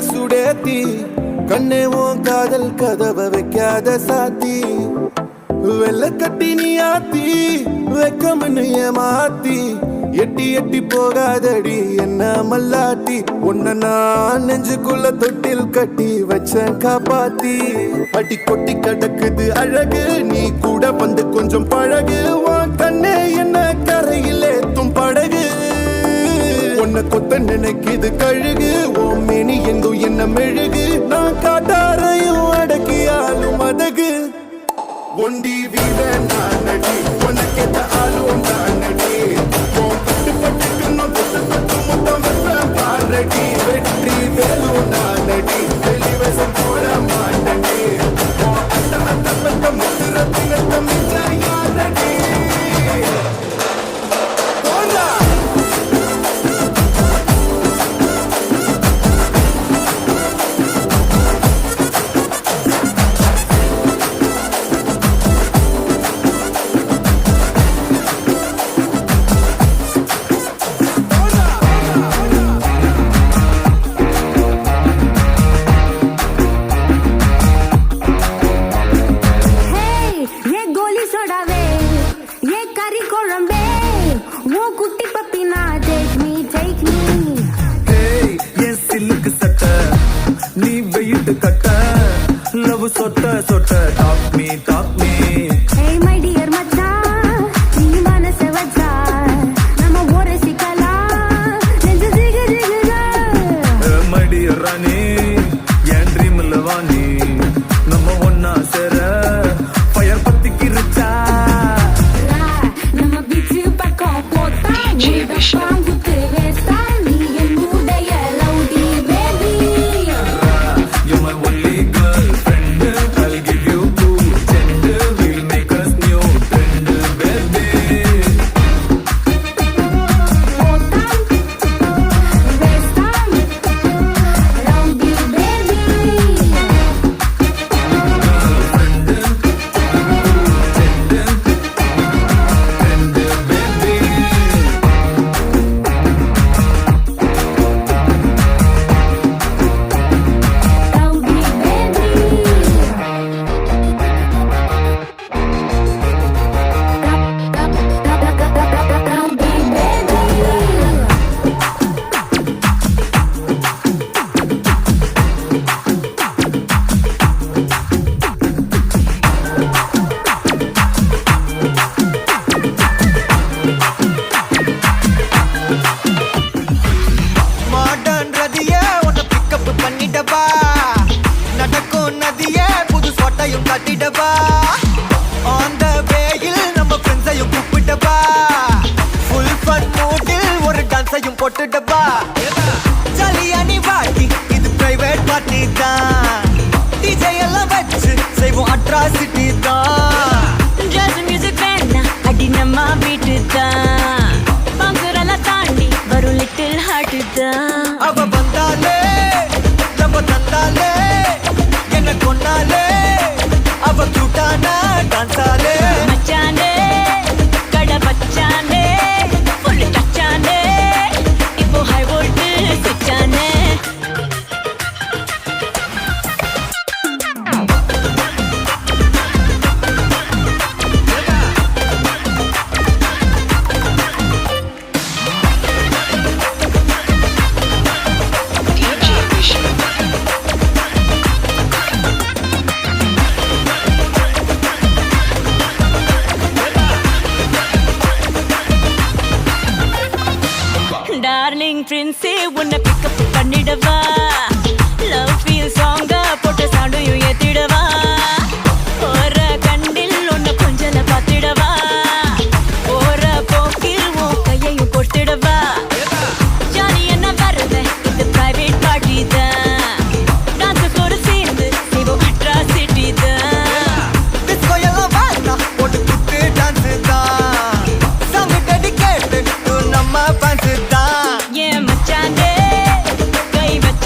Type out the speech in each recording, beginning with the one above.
சுடேத்தி கண்ணே உன் காதல் கதவை வைக்காத சாத்தி வெள்ள கட்டி நீ ஆத்தி வெக்கம்னு ஏமாத்தி எட்டி எட்டி போகாதடி என்ன மல்லாட்டி உன்ன நான் நெஞ்சுக்குள்ள தொட்டில் கட்டி வச்சேன் காப்பாத்தி அடி கொட்டி கிடக்குது அழகு நீ கூட வந்து கொஞ்சம் பழகு உன் கண்ணே என்ன கரையில் ஏத்தும் படகு உன்னை கொத்த நினைக்குது கழுகு ஓ மேனி எங்கும் என்ன மெழுகு நான் காட்டாரையும் அடக்கியாலும் மதகு ஒண்டி வீட நான் நடி உனக்கேத்த ஆளும் நான் நடி பட்டு பட்டுக்கணும் முத்தம் பாரடி வெற்றி வேலும் நான் நடி வெளிவசம் போட மாட்டடி முத்திரத்தினத்தம் யாரடி சொட்ட சொட்ட top me Hey my dear மச்சான் நீ மனச வச்சா நம்ம ஒரு சிக்கலாம் நெஞ்சு ஜிகு ஜிகுதா my dear ராணி என் ட்ரீம்ல வாணி நம்ம ஒன்னா சேர ஃபயர் பத்திக்கிருச்சா நம்ம பீச் பக்கம் போட்டா நீ பாங்குத்து வேஸ்டா நீ என் மூடைய லவுடி baby you my only girlfriend I'll give you cool gender we'll make us new friend baby போட்டா வேஸ்டா லவுடி பேபி லவுடி பேபி மாடர்ன் ரதியே உன்னை பிக்கப் பண்ணிடவா நடக்கும் நதியே புது சொட்டையும் கட்டிடவா ஆன் த வேயில் நம்ம ஃப்ரெண்ட்ஸையும் கூப்பிட்டவா ஃபுல் ஃபன் மூடில் ஒரு டான்ஸையும் போட்டுடவா ஜாலியா நீ வாட்டி இது பிரைவேட் பார்ட்டி தான் டிஜே எல்லாம் வச்சு செய்வோம் அட்ராசிட்டி தான் ஜாஸ் மியூசிக் வேணா அடி நம்ம வீட்டு தான் பங்குரெல்லாம் தாண்டி வரும் லிட்டில் ஹார்ட் தான் அவ வந்தாலே நம்ம தந்தாலே என்ன கொண்டாலே அவ கியூட்டானா டான்ஸாலே மச்சானே கடை பச்சானே ஃபுல் டச்சானே இப்போ ஹை வோல்ட் சுச்சானே டார்லிங் பிரின்ஸே உன்னை பிக்கப் பண்ணிடவா லவ் ஃபீல் சாங்கா போட்ட சவுண்டையும் ஏத்திடவா போற கண்டில் உன்னை கொஞ்சல பார்த்திடவா போற போக்கில் உன் கையையும் கொடுத்திடவா ஜாலி என்ன வருது இது பிரைவேட் பார்ட்டி தான் டான்ஸ் கூட சேர்ந்து செய்வோம் அட்ராசிட்டி தான் டிஸ்கோ எல்லாம் வாங்க போட்டு குத்து டான்ஸ் தான் சாங் டெடிகேட் டு நம்ம ஃபேன்ஸ் தான் ஏன் மச்சானே கை வச்ச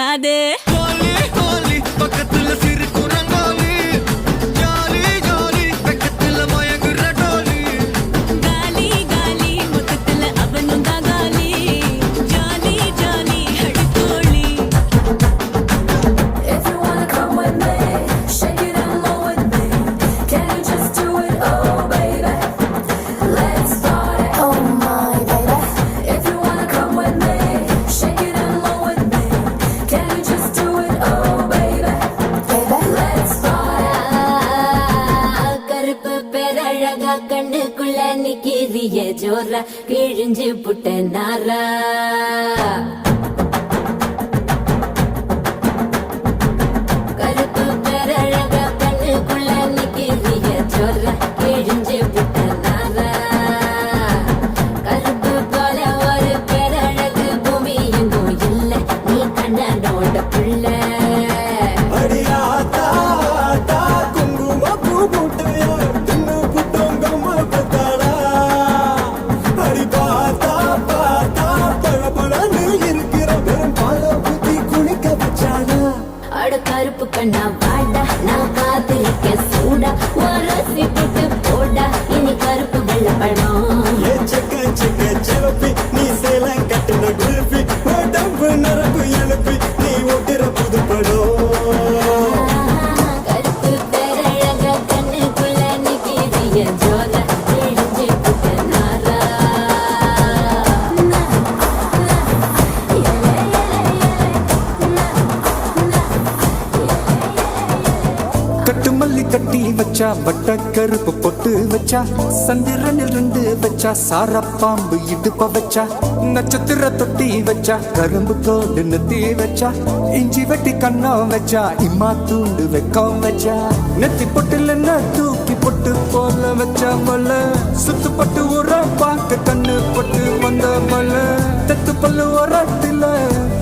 கூடாது. கோலி கோலி பக்கத்துல சிறு குரங்கோலி ஜாலி ஜாலி பக்கத்துல மயங்குற டோலி காலி காலி மொத்தத்துல அவனும் தான் காலி. ஜாலி ஜாலி அடித்தோழி. If you wanna come with me, shake it and roll with me. Can you just do it, oh baby? Let's start it, oh my baby. If you wanna come with me, shake it and roll with me. Can you just do it, oh baby? Let's start it. கருப்பு பேரழகா கண்ணுக்குள்ள நிக்கிறிய ஜோரா கிழிஞ்சு புட்ட நாரா கருப்பு பேரழகா கண்ணுக்குள்ள நிக்கிறிய ஜோரா கிழிஞ்சு புட்ட நாரா கருப்பு போல ஒரு பேரழகு பூமி எங்கும் இல்ல நீ கண்ணனோட புள்ள அடியாத்தா ஆத்தா குங்கும பூ போட்டையா தின்னு புட்டோங்கம்மா பத்தாளா அடி பார்த்தா பார்த்தா பழபழன்னு இருக்கிற வெறும் பால ஊத்தி குளிக்க வச்சாளா அட கருப்பு கண்ணா வாடா நான் காத்திருக்க சூடா வரசி போட்டு போடா இனி கருப்பு வெள்ள படம் ஏ செக்க செக்க செவப்பி நீ சேலம் கட்டுன குல்பி உடம்பு நரம்பு எழுப்பி நீ ஓட்டுற புது படம் கருப்பு பேரழக கண்ணுக்குள்ள நிக்கிறிய ஜோல கிழிஞ்சு புட்ட நாரா கட்டு மல்லி கட்டி வச்சா வட்ட கருப்பு பொட்டு வச்சா சந்திரனில் ரெண்டு வச்சா சார பாம்பு இடுப்ப வச்சா நட்சத்திர தொட்டி வச்சா கரும்பு தோடு நெத்தி வச்சா இஞ்சி வெட்டி கண்ணம் வச்சா இம்மா தூண்டு வெக்கம் வச்சா நெத்தி பொட்டுல தூக்கி பொட்டு போல வச்சா மல சுத்து பட்டு உர பார்க்க கண்ணு பொட்டு வந்த மல தத்து பல்லு உரத்துல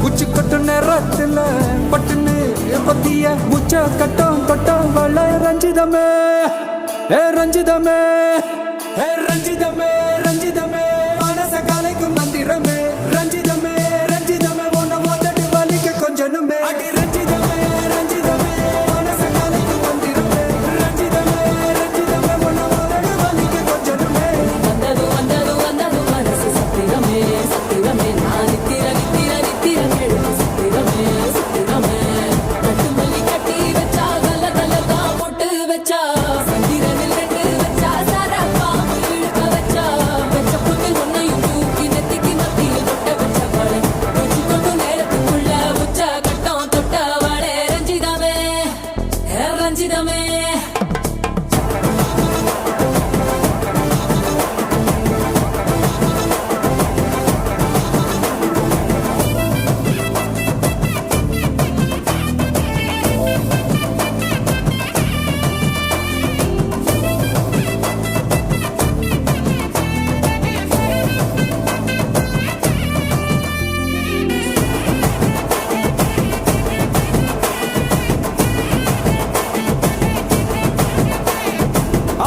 உச்சி கொட்டு நேரத்துல பட்டுன்னு பத்திய முச்ச கட்டம் கட்டம் வள ரஞ்சிதமே ஏ ரஞ்சிதமே ஏ ரஞ்சிதமே ரஞ்சிதமே மனச கலைக்கும் மந்திரமே ரஞ்சிதமே ரஞ்சிதமே உன்னை ஓதட்டு வலிக்க கொஞ்சனுமே அடி ரஞ்சிதமே ரஞ்சிதமே மனச கலைக்கும் மந்திரமே ரஞ்சிதமே ரஞ்சிதமே உன்னை ஓதட்டு வலிக்க கொஞ்சனுமே வந்தது வந்தது வந்தது மனசு சத்திரமே சத்திரமே நான் நித்திர நித்திர நித்திர கேளு சத்திரமே சத்திரமே கட்டு மல்லி கட்டி வச்சா கல்ல கல்ல தான் போட்டு வச்சா சந்திரனில் ரெண்டு வச்சா சாரா பாம்பு இழுக்க வச்சா வச்ச புட்டு ஒன்னையும் தூக்கி நெத்திக்கு மத்தியில் தொட்ட வச்ச வாழை வச்சு கொண்டு நேரத்துக்குள்ள உச்ச கட்டம் தொட்ட வாழை ரஞ்சிதமே ரஞ்சிதமே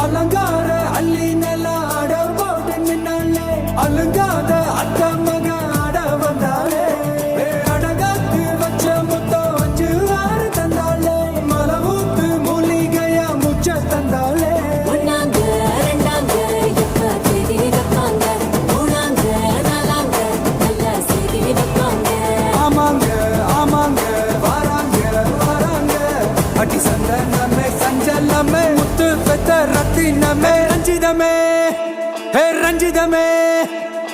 அலங்கார அள்ளி நில ஆட போட்டு நின்னாலே அலங்காத அத்த மக ஆட வந்தாலே அடகாத்து வச்ச முத்தம் வச்சு ஆறு தந்தாலே மலை ஊத்து மூலிகையா முச்ச தந்தாலே ஒன்னாங்க ரெண்டாங்க எப்ப தேதி வைப்பாங்க மூணாங்க நாலாங்க நல்ல செய்தி வைப்பாங்க ஆமாங்க ஆமாங்க வராங்க வராங்க அடி சந்தனமே சஞ்சலமே முத்து பெத்த ரத்தினமே ரஞ்சிதமே ஹே ரஞ்சிதமே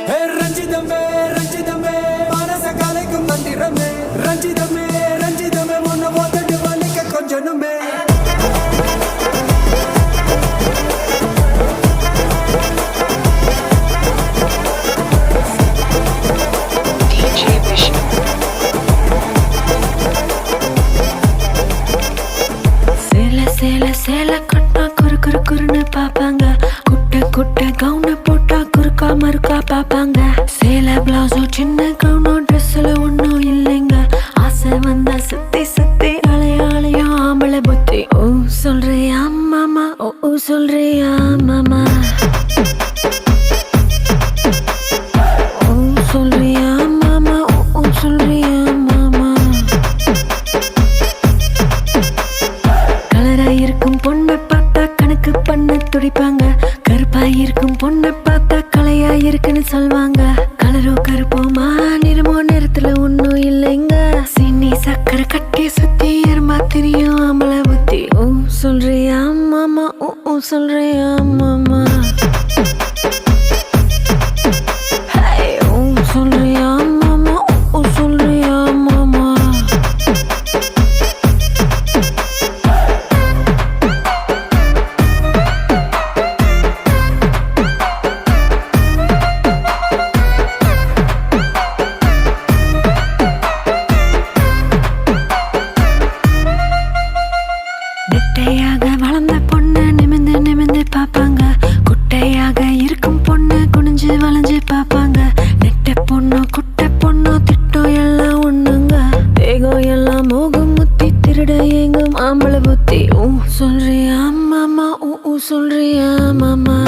ஹே ரஞ்சிதமே ரஞ்சிதமே மனச கலைக்கும் மந்திரமே ரஞ்சிதமே ரஞ்சிதமே உன்னை ஓதட்டு வலிக்க கொஞ்சனுமே சேல சேல சேல கட்டா குறு குறு குறுன்னு பாப்பாங்க குட்ட குட்ட கவுன போட்டா குறுக்கா மறுக்கா பாப்பாங்க சேல பிளவுஸோ சின்ன கவுனோ ட்ரெஸ்ல ஒன்னும் இல்லைங்க ஆசை வந்தா சுத்தி சுத்தி அலையா அலையா ஆம்பளை புத்தி ஓ சொல்றியா மாமா ஓ சொல்றியா மாமா ஓ சொல்றியா மாமா ஓ சொல்றியா மாமா பார்த்தா கலையா இருக்குன்னு சொல்வாங்க. கலரோ கருப்போமா நிறமோ நேரத்துல ஒன்னும் இல்லைங்க. சீனி சக்கரை கட்டி சுத்தி எருமா தெரியும் அமல புத்தி. ஓ சொல்றியா மாமா, ஓ சொல்றியா மாமா. Hey, ஓ சொல்றியா மாமா, ஓ சொல்றியா மாமா. நெட்டையாக வளர்ந்த பொண்ணு நிமிந்து நிமிந்து பாப்பாங்க. குட்டையாக இருக்கும் பொண்ணு குனிஞ்சு வளைஞ்சு பாப்பாங்க. நெட்ட பொண்ணு குட்டை பொண்ணு திட்டம் எல்லாம் ஒண்ணுங்க. தேகம் எல்லாம் மோகம் முத்தி திருட எங்கும் ஆம்பள புத்தி. ஓ சொல்றியா மாமா, ஓ சொல்றியா மாமா.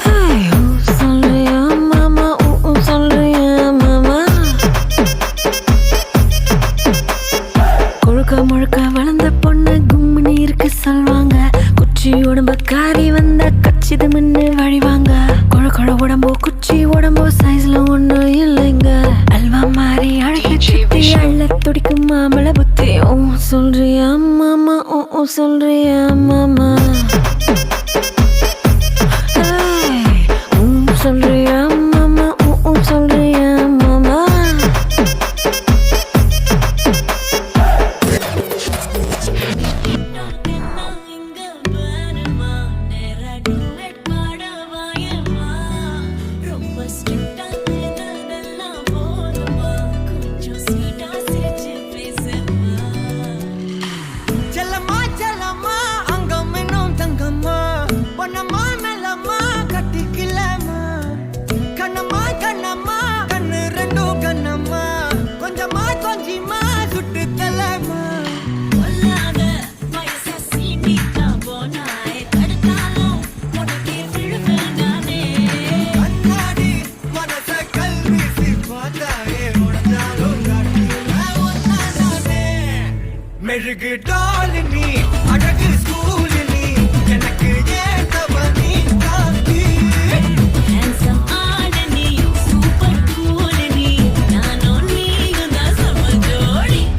Hey, ஓ சொல்றியா மாமா, ஓ சொல்றியா மாமா. கொழுக்க முழுக்க வளர்ந்த பொண்ணு கும்மினி இருக்கு சொல்வாங்க. குச்சி உடம்ப காரி வந்த கச்சிது மின்னு வழிவாங்க. கொழ கொழ உடம்போ குச்சி உடம்போ சைஸ்ல ஒண்ணும் இல்லைங்க. அல்வா மாறி அழகு சுத்தி அள்ள துடிக்கும் மாமள புத்தி. ஓ சொல்றியா மாமா, ஓ சொல்றியா மாமா. Hey, ஓ சொல்றியா மாமா, ஓ சொல்றியா மாமா. செல்லம்மா செல்லம்மா அங்கம் இன்னும் தங்கம்மா பொன்னம்மா மெல்லம்மா கட்டிக்கலாமா. கண்ணம்மா கண்ணம்மா கண்ணு ரெண்டும் கண்ணம்மா கொஞ்சமா கொஞ்சிமா சுட்டு தலமா. கண்ணாடி மனச கல்வீசி பார்த்தாயே உடஞ்சாலும் காட்டுல ஒன்னானே. மெழுகு டாலு நீ அழகு ஸ்கூலு நீ எனக்கு ஏத்தவ நீ காந்தி.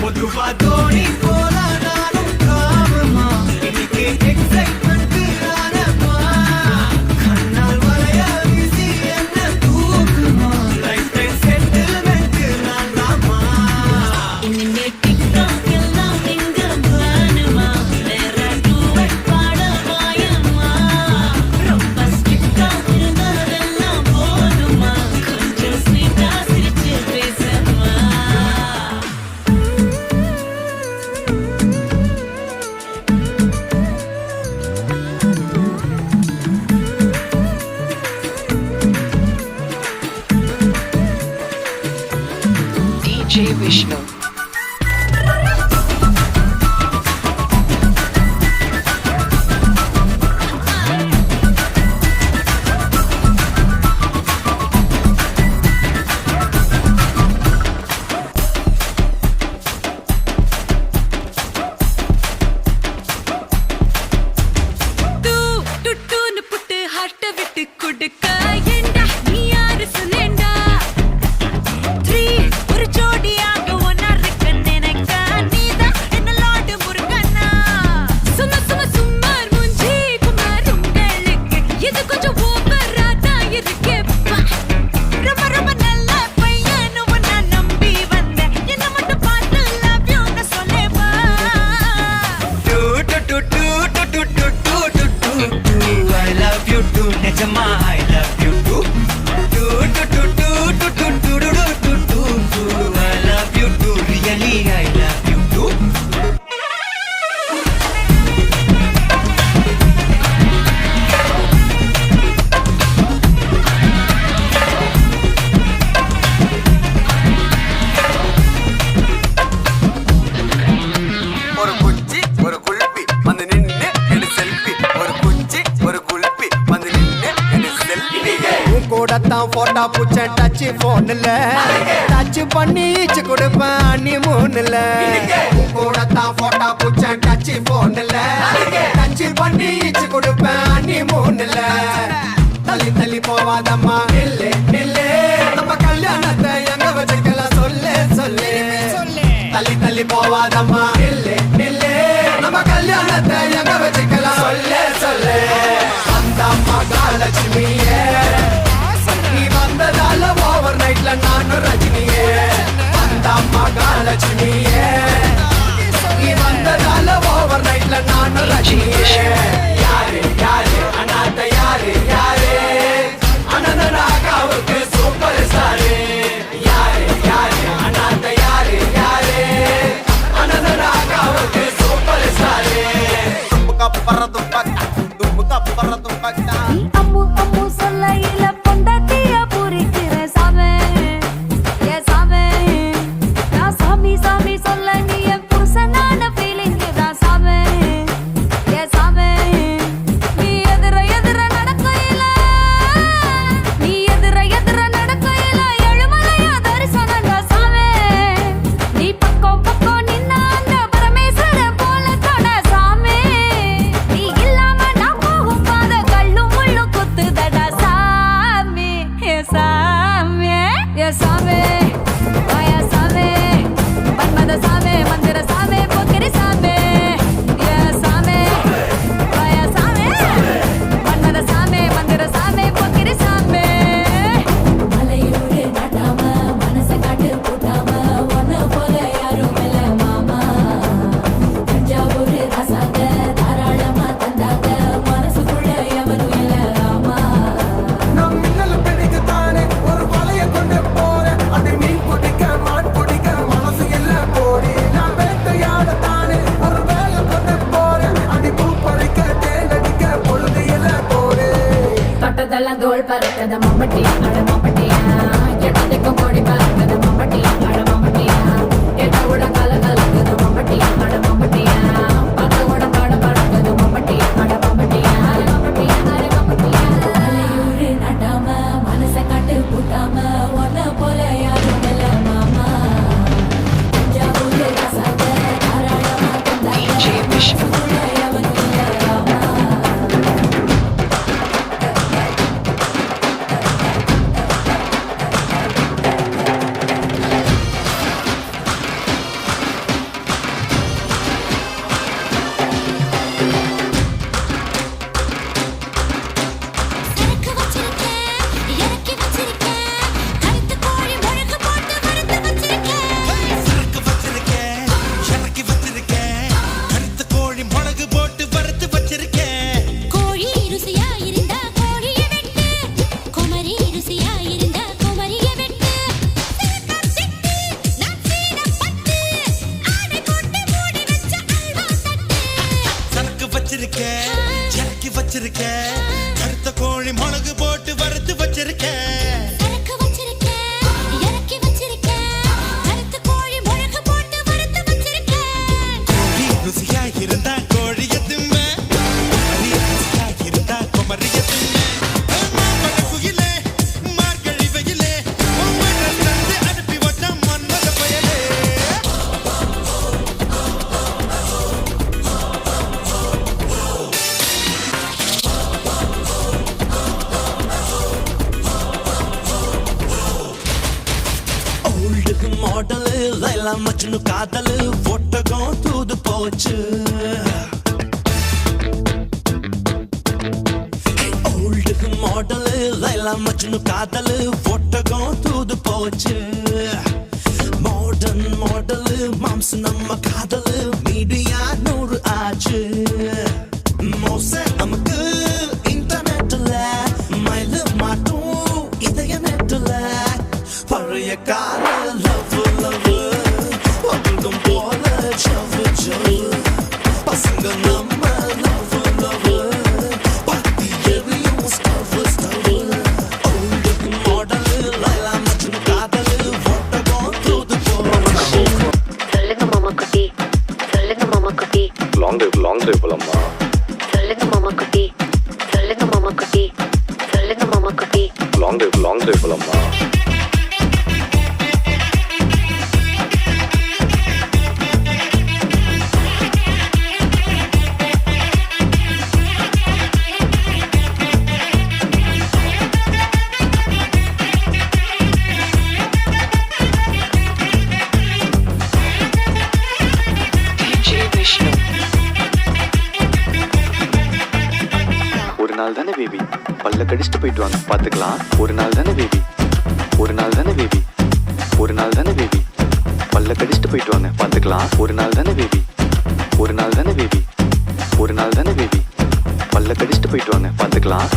பொதுவா தோணி போல நானும் காமமா இன்னைக்கு எக்ஸைட்மெண்ட் ஆனமா. கண்ணால் வளைய வீசி என்ன தூக்குமா லைஃப் டைம் செட்டில்மெண்ட் நான் தாமா. DJ Vishnu. டுட்டுன்னு புட்டு ஹார்ட்ட விட்டு கொடுக்க ஏண்டா நீ யாரு சொல்லேண்டா. 3 ஒரு ஜோடியாக ஒன்னா இருக்க நினைக்க நீதான் என்ன லாடு முருகனா. சும்மா சும்மா சும்மார் மூஞ்சி குமார் உங்களுக்கு இது கொஞ்சம் ஓவரா தான் இருக்கேப்பா. ரொம்ப ரொம்ப நல்ல பையனு உன்னை நம்பி வந்தேன். என்ன மட்டும் பார்த்து love you ன்னு சொல்லேவா. I love you too, நிஜமா I love கூடத்தான் போட்டா பூச்ச டச் போன்ல டச் பண்ணி ஈச்சு கொடுப்பேன் அண்ணி மூணுல கூடத்தான் போட்டா பூச்ச டச் போன்ல டச் பண்ணி ஈச்சு கொடுப்பேன் அண்ணி மூணுல தள்ளி தள்ளி போவாதம்மா நில்லு நில்லு நம்ம கல்யாணத்தை எங்க வச்சுக்கலாம் சொல்லு சொல்லு தள்ளி தள்ளி போவாதம்மா நில்லு நில்லு நம்ம கல்யாணத்தை எங்க வச்சுக்கலாம் சொல்லு சொல்லு அந்த மகாலட்சுமியே நீ வந்ததால ஓவர் நைட்ல நானும் ரஜினியே அந்த மகாலட்சுமியே நீ வந்ததால ஓவர் நைட்ல நானும் ரஜினியே யாரு யாரு அனாத யாரு யாரு அனந்தனாகாவுக்கு சூப்பர் ஸ்டாரு யாரு யாரு அனாத யாரு யாரு அனந்தனாகாவுக்கு சூப்பர் ஸ்டாரு நீ அம்மு அம்மு சொல்லையில பொண்டாட்டிய பூரிக்கிற சாமி ஏ சாமி நான் சாமி சாமி சொல்ல நீ என் புருஷனான ஃபீலிங் தான் சாமி ஏ சாமி நீ எதிர எதிர நடக்கையில எழுமலையா தரிசனங்க சாமி நீ பக்கம் பக்கம் நின்ன அந்த பரமேஸ்வரன் போல தொட சாமி நீ இல்லாம நான் போகும் பாத கல்லும் முள்ளும் குத்துதடா சாமி ஏ சாமி ஏ சாமி மாயா சாமி மன்மத சாமி மந்திர சாமி பொக்கிரி சாமி ஏ சாமி மாயா சாமி மன்மத சாமி மந்திர சாமி பொக்கிரி சாமி மலையூரு நாட்டாம மனச காட்டு கூட்டாம ஒன்ன போல யாரும் இல்ல மாமா தஞ்சாவூரு ராசாங்க தாராளமா தந்தாங்க மனசுக்குள்ள எவனும் இல்ல ராமா நம் மின்னல் பிடிக்கத்தானே ஒரு வலைய கொண்டு போறேன் அது மீன் பிடிக்க மான் பிடிக்க மனசு இல்ல போடி நான் வேட்டையாடத்தானே ஒரு வேலை கொண்டு போறேன் அடி பூ பறிக்க தேனடிக்க பொழுது இல்ல போடு தொட்டதெல்லாம் தோல் பறக்கத மம்பட்டியா அட மம்பட்டியா எட்டத்துக்கும் கோடி பறக்கத மம்பட்டியா அட மம்பட்டியா எட்ட கூட கல கலக்குது மம்பட்டியா அட மம்பட்டியா பத்த கூட பாட பறக்குது மம்பட்டியா அட மம்பட்டியா அட மம்பட்டியா அட மம்பட்டியா மலையூரு நாட்டாம மனச காட்டு கூட்டாம ஒன்ன போல யாரும் இல்ல மாமா தஞ்சாவூரு ராசாங்க தாராளமா தந்தாங்க மனசுக்குள்ள எவனும் இல்ல ராமா சரக்கு வச்சிருக்கேன் இறக்கி வச்சிருக்கேன் கருத்து கோழி முழக்கு போட்டு வறுத்து வச்சிருக்கேன் சரக்கு வச்சிருக்கேன் இறக்கி வச்சிருக்கேன் கருத்து கோழி மிளகு போட்டு வறுத்து வச்சிருக்கேன் கோழி ருசியா இருந்தா கோழியை வெட்டு குமரி ருசியா இருந்தா குமரியை வெட்டு சிட்டு நான் சீனப்பட்டு ஆடை போட்டு மூடி வச்ச அல்வா தட்டு சரக்கு வச்சிருக்கேன் இறக்கி வச்சிருக்கேன் கருத்த கோழி மிளகு போட்டு வறுத்து வச்சிருக்கேன் சரக்கு வச்சிருக்கேன் இறக்கி வச்சிருக்கேன் கருத்து கோழி முழக்கு போட்டு வறுத்து வச்சிருக்கேன் கோழி ருசியா இருந்தா கோழி எதுமே நீ ருசியா இருந்தா குமரி எதுமே மாம்பழ குயிலே மார்கழி வெயிலே உம்மட தந்து அனுப்பி வச்ச மன்மத பயலே ஓல்டு மாடலு லைலா மஜ்னு காதலு ஒட்டகம் தூது போச்சு ஓல்டு மாடலு லைலா மஜ்னு காதலு ஒட்டகம் தூது போச்சு மாடர்ன் மாடலு மாம்சு நம்ம காதலு மீடியா 100 ஆச்சு மோச நமக்கு இன்டர்நெட்ல மயிலு மாட்டும் இதய நெட்டுல பழைய கால லவ் லவ் அவளுக்கும் போல ஜவு ஜவு பசங்க நம்ம லவ் லவ் பத்தி எரியும் stove stove old model Laila Majnu காதல் ஒட்டகம் தூது போச்சு சொல்லுங்க மாமா குட்டி சொல்லுங்க மாமா குட்டி லாங் டிரைவ் போலாமா சொல்லுங்க மாமா குட்டி சொல்லுங்க மாமா குட்டி சொல்லுங்க மாமா குட்டி லாங் டிரைவ் போலாமா? ஒரு நாள் தானே பேபி, பல்ல கடிச்சிட்டு போயிட்டு வாங்க பார்த்துக்கலாம். ஒரு நாள் தானே பேபி, ஒரு நாள் தானே பேபி, ஒரு நாள் தானே பேபி, பல்ல கடிச்சிட்டு போயிட்டு வாங்க பார்த்துக்கலாம். ஒரு நாள் தானே பேபி, ஒரு நாள் தானே பேபி, ஒரு நாள் தானே பேபி, பல்ல கடிச்சிட்டு போயிட்டு வாங்க பார்த்துக்கலாம்.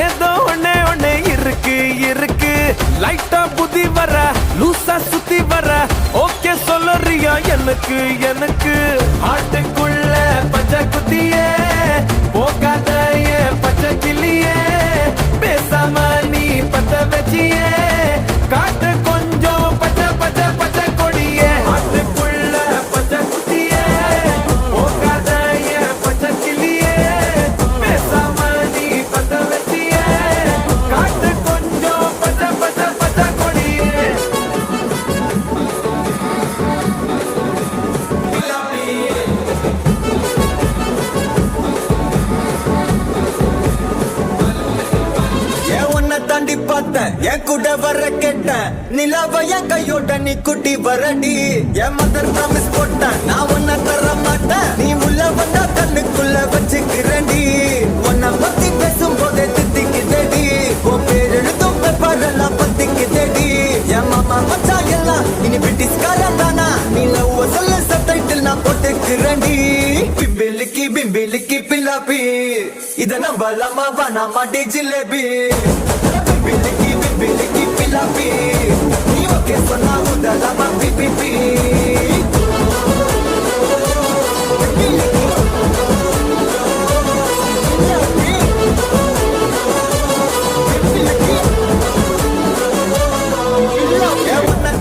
ஏதோ ஒண்ணே இருக்கு லைட்டா புதி வர லூசா சுத்தி வர ஓகே சொல்லறியா எனக்கு ஆட்டுக்குள்ள பச்சை குத்தியே போகாத பச்சை கிளியே பேசாம நீ பத்த வச்சியே காட்டு கொஞ்சம் பச்சை பச்சை பச்சை கொடியே ஆட்டுக்குள்ள பச்சை குத்தியே போகாத பச்சை கிளியே பேசாம நீ பத்த வச்சியே காட்டு கொஞ்சம் பச்சை பச்சை பச்சை கொடியே தாண்டி பார்த்தேன் என் கூட வர கேட்டேன் நிலாவ என் கையோட நீ குட்டி வரடி என் மதர் ப்ராமிஸ் போட்டேன் நான் உன்னை தர மாட்டேன் நீ உள்ள வந்தா கண்ணுக்குள்ள வச்சுக்கிறேன்டி உன்னை பத்தி பேசும் போதே தித்திக்குதேடி உன் பேர் எழுதும் பேப்பரெல்லாம் பத்திக்குதேடி என் மாமா மச்சா எல்லாம் இனி பிரிட்டிஷ்காரன் தானா நீ லவ் சொல்ல சப்டைட்டில் நான் போட்டுக்கிறேன்டி பிம்பிலிக்கி பில்லாப்பி இத நம்பலாமா வேணாமா டி jalebi Biliki pilapi ni oke sona udalama pipipi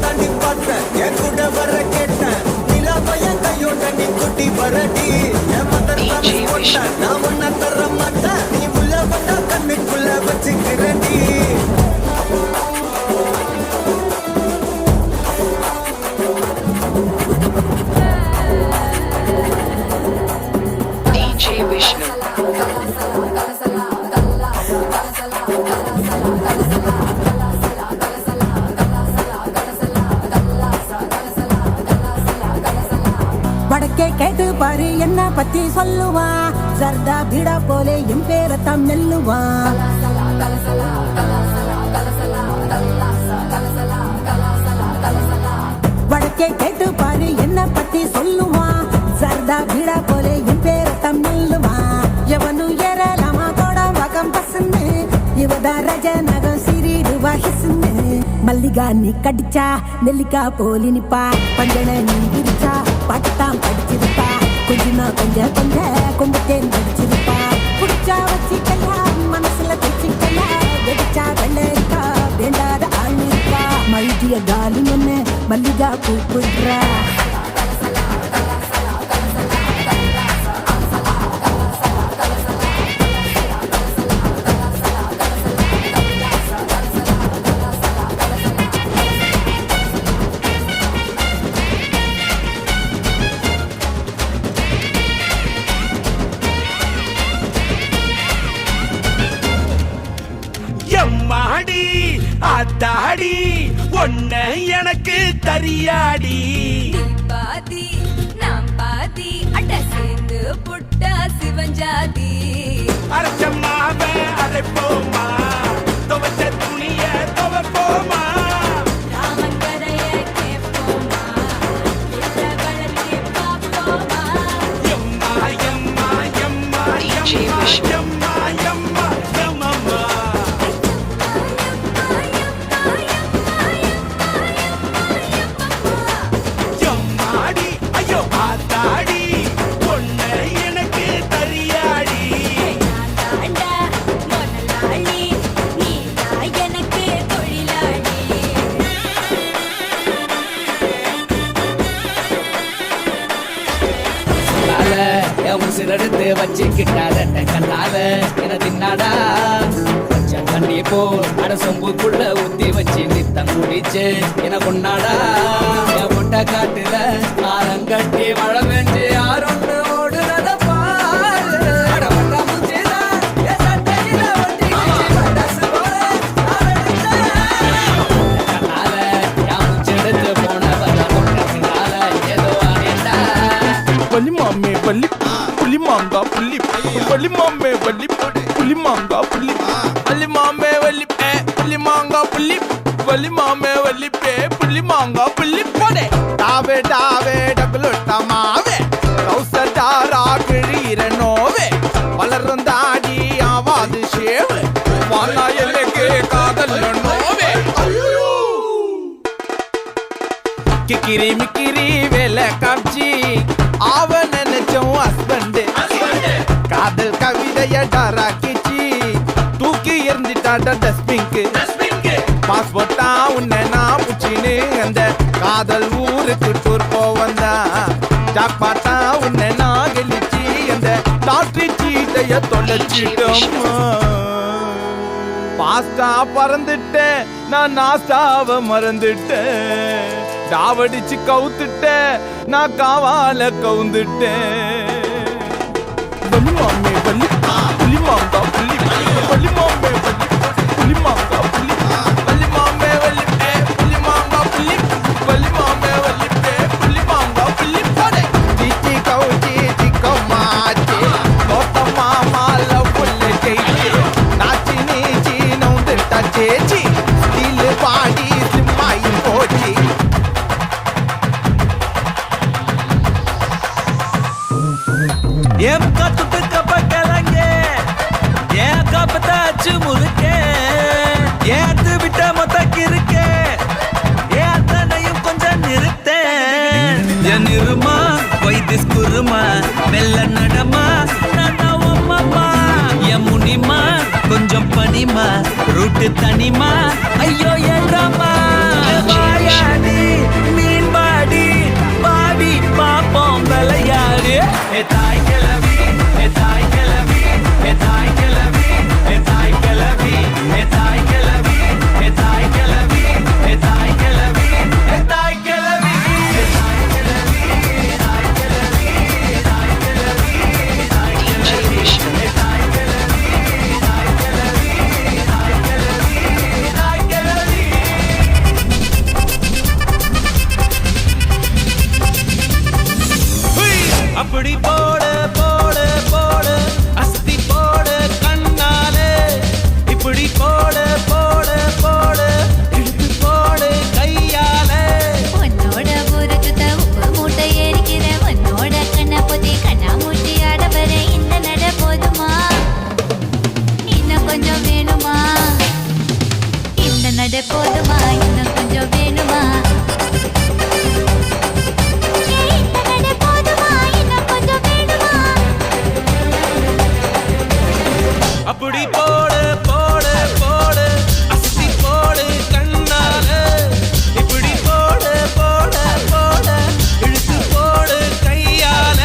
tandi patra ya kuda vara ketta nilava ya kayoda ni kutti varadi ya madar na onna na onna taramata ni ulla vanda kannukkulla பத்தி சொல்லுவான் Sarda பீடா போலே என் பேரத்தான் மெல்லுவான் வடக்கே கேட்டு பாரு என்ன பத்தி சொல்லுவான் Sarda பீடா போலே என் பேரத்தான் மெல்லுவான் எவனும் ஏறலாமா கோடம் வகம் பசுன்னு இவதா ரஜ நகம் சிறிடுவா ஹிசுன்னு மல்லிகா நீ கடிச்சா நெல்லிக்கா போலி நிப்பா பஞ்சன நீ விரிச்சா பட்டாம் படிச்சிருப்பா கொஞ்சமா கொஞ்சம் கொம்புத்தேன் படிச்சிருப்பா புடிச்சா வச்சிக்கலா மனசுல தைச்சிக்கலா வெடிச்சா வெள்ளரிக்கா வேண்டாத ஆணிருக்கா மல்லிய காலி ஒண்ணு மல்லிகா கூப்பிடுறா எம்மாடி அத்தாடி ஒன்ன எனக்கு தரியாடி பாதி நாம் பாதி அட்ட சேர்ந்து புட்டா சிவஞ்சாதி அரைச்சம்மாவ அரைப்போமா துவச்ச துணிய துவப்போமா ராமன் கதைய கேட்போமா என்ற வளர்ச்சி பார்ப்போமா எம்மா எம்மா எம்மா எம்மா எம்மா எம்மா எம்மம்மா எம்மாடி ஐயோ ஆத்தாடி ஒன்ன எனக்கு தரியாடி தாண்டா முதலாளி நீதான் எனக்கு தொழிலாளி என் உசிரெடுத்து வச்சுக்கிட்டாத கண்ணால என தின்னாடா கொஞ்சம் தண்ணி போல் அட சொம்புக்குள்ள ஊத்தி வச்சு நித்தம் குடிச்சு என கொண்டாடா என் முட்டை காட்டுல ஆரங்கட்டி மழை பெஞ்சு யாரொன்று ஓடுறத பாரு அட வட்டா முச்சிதா, என் சட்டையில ஒட்டிக்கிச்சு பட்டாசு போல நான் வெடிச்சேன். கண்ணால என் முச்செடுத்து போனவர கொண்ட பின்னால ஏதோ ஆனேண்டா வள்ளி மாமே வள்ளி புள்ளி மாங்கா புள்ளி வள்ளி மாமே வள்ளி புள்ளி மாங்கா புள்ளி வள்ளி மாமே வள்ளி புள்ளி மாங்கா புள்ளி வள்ளி மாமே வள்ளி புள்ளி மாங்கா புள்ளி போடே டாவே டாவே டகுலுட்ட மாவே கௌசடாரா கிழீர நோவே வளரும் தாடி ஆவாது ஷேவு வானா எல்லைக்கு காதல் நோவே கிக்கிரி மிக்கிரி வேலை காட்சி அவன் நினைச்சோம் ஹஸ்பண்ட் காதல் கவிதைய டாராக்கிச்சு தூக்கி எறிஞ்சிட்டாட டஸ்பிங்க்கு பாஸ்போர்ட்டா உன்னை நான் புச்சின்னு அந்த காதல் ஊருக்கு டூர் போவந்தா ஜாக்பாட்டா உன்னை நான் கெளிச்சு அந்த லாட்ரி சீட்டைய தொலைச்சிட்டோம் பாஸ்டா பறந்துட்டேன் நான் நாஸ்டாவ மறந்துட்டேன் டாவடிச்சு கவுத்துட்டேன் நான் காவால கவுந்துட்டேன் வள்ளி மாமே வள்ளி புள்ளி மாங்கா புள்ளி வள்ளி மாமே வள்ளி புள்ளி மாங்கா புள்ளி வள்ளி மாமே வள்ளி புள்ளி மாங்கா புள்ளி வள்ளி மாமே வள்ளி புள்ளி மாங்கா புள்ளி போடே சிச்சி கவுச்சி சிக்கம்மாச்சி கோத்தம்மா மால புள்ளி ஜெயிச்சி நாச்சி நீச்சி நவுந்துட்டா சேச்சி ஸ்டீல் பாடி சிம்மாயி போச்சி ஏன் கத்துட்டு கப்ப கலங்க ஏன் கப்பத்தாச்சு முழுக்க ஏத்து விட்ட மொத்தக்கு இருக்க ஏன் தன்னையும் கொஞ்சம் நிறுத்த என் இருமா வைத்திஸ் குருமா மெல்ல நடமா நன்னவம்மா என் முனிமா கொஞ்சம் பனிமா ரூட்டு தனிமா ஐயோ ஏறாமா வாயாடி மீன் பாடி பாடி பாப்போம் விளையாடு ஏ தாய் கிளவி ஏ தாய் கிளவி ஏ தாய் கிளவி ஏ தாய் கிளவி ஏ தாய் கிளவி ஏ தாய் கிளவி ஏ தாய் கிளவி ஏ தாய் கிளவி ஏ தாய் கிளவி தாய் கிளவி தாய் கிளவி தாய் கிளவி ஏ தாய் கிளவி தாய் கிளவி தாய் கிளவி தாய் கிளவி அப்படி போட அப்படி போடு போடு போடு அசத்தி போடு கண்ணால இப்படி போடு போடு போடு இழுத்து போடு கையால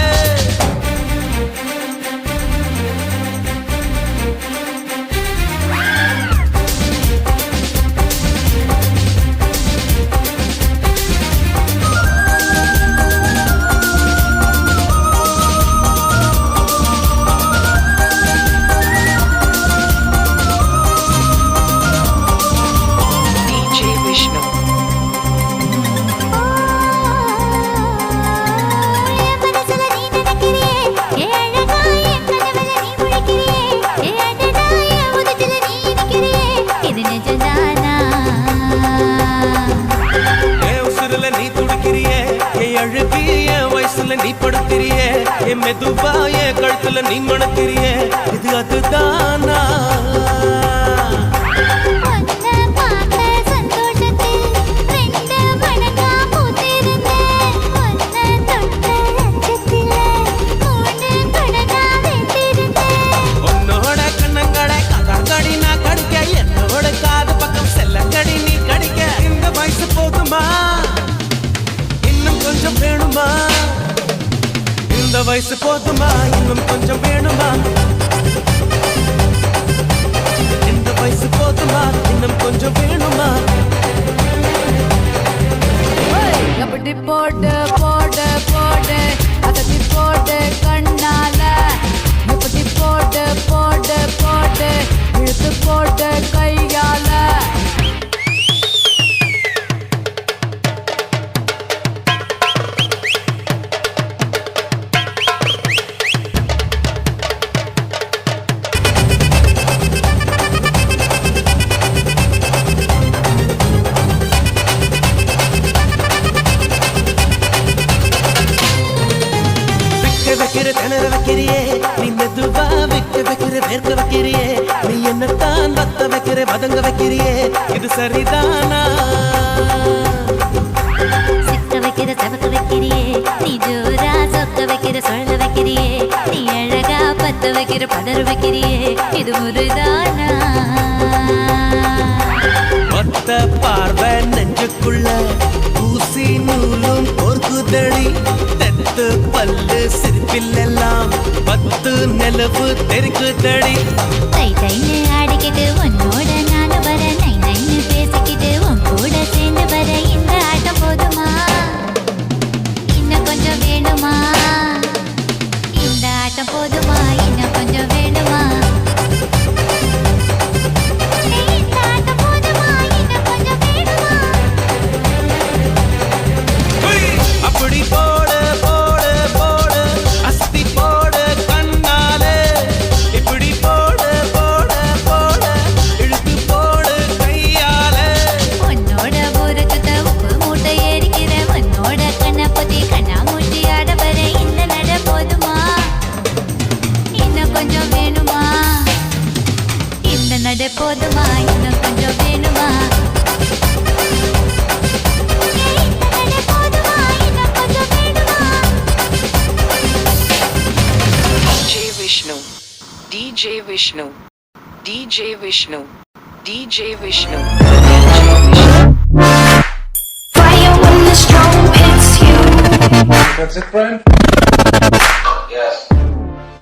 நீ துடிக்கிறியே என் அழுகி என் வயசுல நீ படுத்திரியே என் மெதுவா என் கழுத்துல நீ மணக்கிறியே இது அதுதானா உன்னோட கண்ணங்களை கடி நான் கடிக்க என்னோட காது பக்கம் செல்லங்கடி நீ கடிக்க இந்த வயசு போதுமா கொஞ்சம் வேணுமா இந்த வயசு போதுமா இன்னும் கொஞ்சம் வேணுமா இந்த வயசு போதுமா இன்னும் கொஞ்சம் வேணுமா அப்படி போட்டு போட்டு போட்டு அதட்டி போட்டு கண்ணால இப்படி போட்டு போட்டு போட்டு இழுத்து போட்டு கையால திணற வைக்கிறியே நீ மெதுவா வைக்கிற வேர்க்க வைக்கிறியே நீ என்னத்தான் தத்த வைக்கிற பதங்க வைக்கிறியே இது சரிதானா சிக்க வைக்கிற சவக்க வைக்கிறியே நீ ஜோரா சொக்க வைக்கிற சொல்ல வைக்கிறியே நீ அழகா பத்த வைக்கிற பதற வைக்கிறியே இது முருதானா ஒத்த பார்வை நெஞ்சுக்குள்ள ஊசி நூலும் பொறுக்குதடி தெத்து பல்லு சிரிப்பிலெல்லாம் பத்து நிலவு தெருக்குதடி தை தைன்னு ஆடிக்கிட்டு உன்னோட நானும் வர நை நைன்னு பேசிக்கிட்டு உன் கூட சேர்ந்து வர இந்த ஆட்டம் போதுமா இன்னும் கொஞ்சம் வேணுமா இந்த ஆட்டம் போதுமா இன்னும் கொஞ்சம் வேணுமா இந்த ஆட்டம் போதுமா இன்னும் கொஞ்சம் வேணுமா அப்படி போடு போடு போடு அஸ்தி போடு கண்ணாலே இப்படி போடு போடு போடு இழுத்து போடு கையால உன்னோட ஊரத்துக்கு உப்பு மூட்டை ஏறிக்கிற உன்னோட கண்ணை பத்தி கண்ணா மூட்டி ஆட வர இந்த நட போதுமா இன்னும் கொஞ்சம் வேணுமா இந்த நட போதுமா இன்னும் கொஞ்சம் வேணுமா DJ Vishnu, DJ Vishnu, DJ Vishnu. Fire when the storm hits you. That's it, friend.